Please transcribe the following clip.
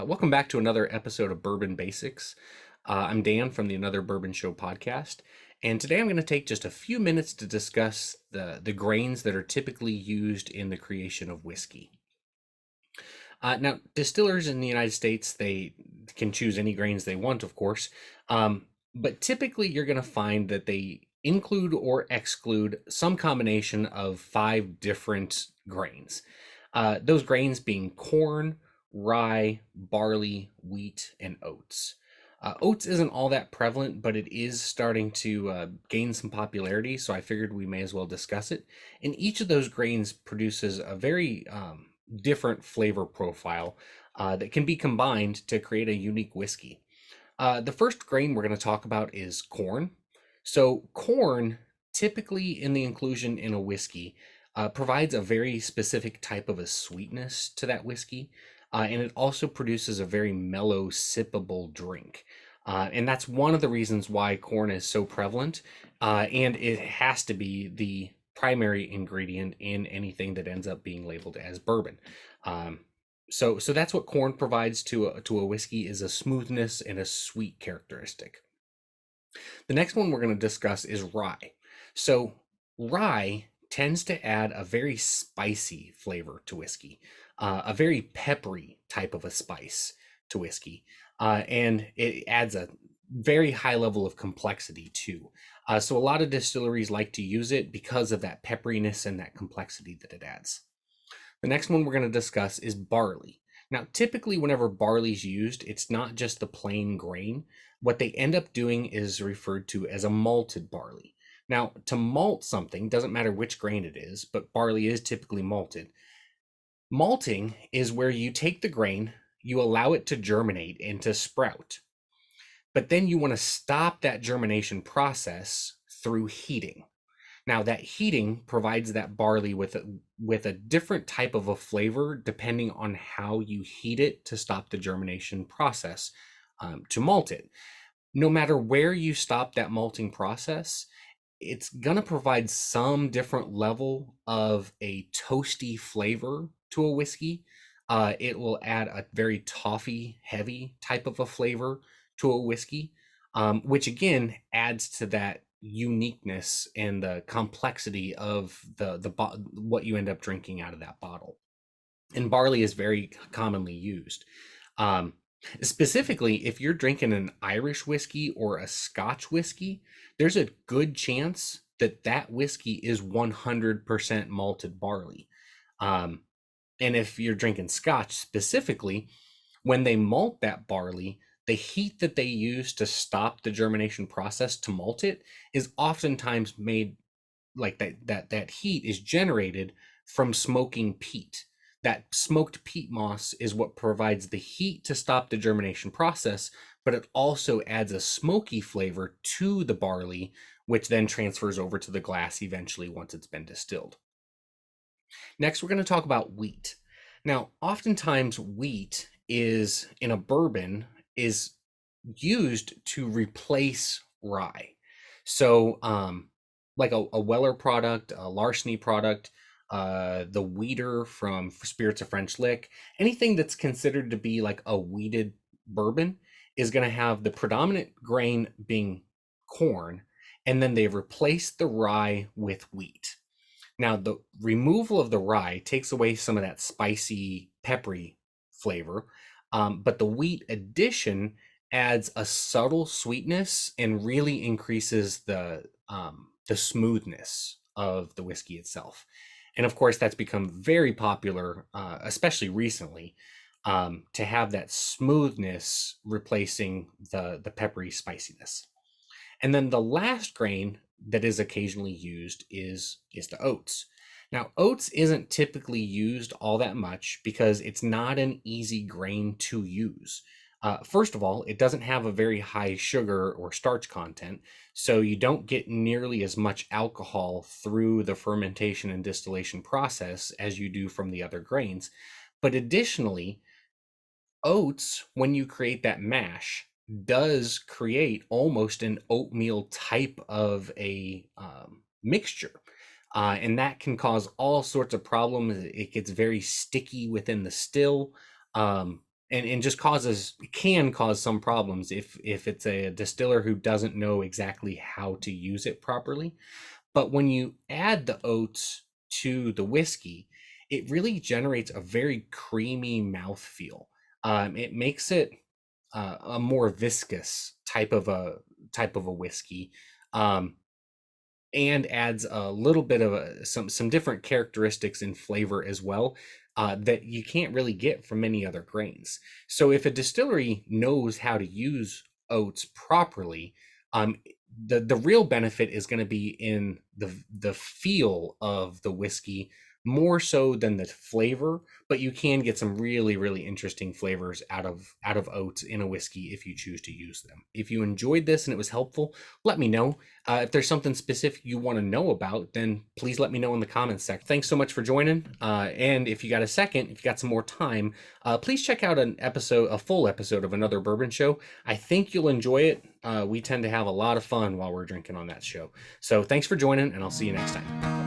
Welcome back to another episode of Bourbon Basics. I'm Dan from the Another Bourbon Show podcast, and today I'm going to take just a few minutes to discuss the grains that are typically used in the creation of whiskey. Now, distillers in the United States, they can choose any grains they want, of course, but typically you're going to find that they include or exclude some combination of 5 different grains. Those grains being corn, rye, barley, wheat, and oats. Oats isn't all that prevalent, but it is starting to gain some popularity, so I figured we may as well discuss it. And each of those grains produces a very different flavor profile that can be combined to create a unique whiskey. The first grain we're going to talk about is corn. So corn, typically in the inclusion in a whiskey, provides a very specific type of a sweetness to that whiskey. And it also produces a very mellow, sippable drink. And that's one of the reasons why corn is so prevalent. And it has to be the primary ingredient in anything that ends up being labeled as bourbon. So that's what corn provides to a whiskey, is a smoothness and a sweet characteristic. The next one we're going to discuss is rye. So rye tends to add a very spicy flavor to whiskey, a very peppery type of a spice to whiskey, and it adds a very high level of complexity too. So a lot of distilleries like to use it because of that pepperiness and that complexity that it adds. The next one we're going to discuss is barley. Now, typically whenever barley's used, it's not just the plain grain. What they end up doing is referred to as a malted barley. Now, to malt something, doesn't matter which grain it is, but barley is typically malted. Malting is where you take the grain, you allow it to germinate and to sprout, but then you want to stop that germination process through heating. Now, that heating provides that barley with a different type of a flavor depending on how you heat it to stop the germination process, to malt it. No matter where you stop that malting process, it's going to provide some different level of a toasty flavor to a whiskey. It will add a very toffee heavy type of a flavor to a whiskey, which again adds to that uniqueness and the complexity of what you end up drinking out of that bottle. And barley is very commonly used. Specifically, if you're drinking an Irish whiskey or a Scotch whiskey, there's a good chance that that whiskey is 100% malted barley. And if you're drinking Scotch specifically, when they malt that barley, the heat that they use to stop the germination process to malt it is oftentimes made like that heat is generated from smoking peat. That smoked peat moss is what provides the heat to stop the germination process, but it also adds a smoky flavor to the barley, which then transfers over to the glass eventually once it's been distilled. Next, we're going to talk about wheat. Now, oftentimes wheat is in a bourbon is used to replace rye. So, like a Weller product, a Larceny product, the wheater from Spirits of French Lick, anything that's considered to be like a wheated bourbon is going to have the predominant grain being corn, and then they've replaced the rye with wheat. Now, the removal of the rye takes away some of that spicy, peppery flavor, but the wheat addition adds a subtle sweetness and really increases the smoothness of the whiskey itself. And of course, that's become very popular, especially recently, to have that smoothness replacing the peppery spiciness. And then the last grain that is occasionally used is the oats. Now, oats isn't typically used all that much because it's not an easy grain to use. First of all, it doesn't have a very high sugar or starch content, so you don't get nearly as much alcohol through the fermentation and distillation process as you do from the other grains. But additionally, Oats, when you create that mash, does create almost an oatmeal type of a mixture. And that can cause all sorts of problems. It gets very sticky within the still, and just can cause some problems if it's a distiller who doesn't know exactly how to use it properly. But when you add the oats to the whiskey, it really generates a very creamy mouthfeel. It makes it a more viscous type of a whiskey. Um, and adds a little bit of some different characteristics in flavor as well, that you can't really get from many other grains. So if a distillery knows how to use oats properly, um, the real benefit is going to be in the feel of the whiskey more so than the flavor. But you can get some really interesting flavors out of oats in a whiskey if you choose to use them. If you enjoyed this and it was helpful, let me know. If there's something specific you want to know about, then please let me know in the comments section. Thanks so much for joining. And if you got a second, if you got some more time, please check out a full episode of Another Bourbon Show. I think you'll enjoy it. We tend to have a lot of fun while we're drinking on that show. So thanks for joining, and I'll see you next time.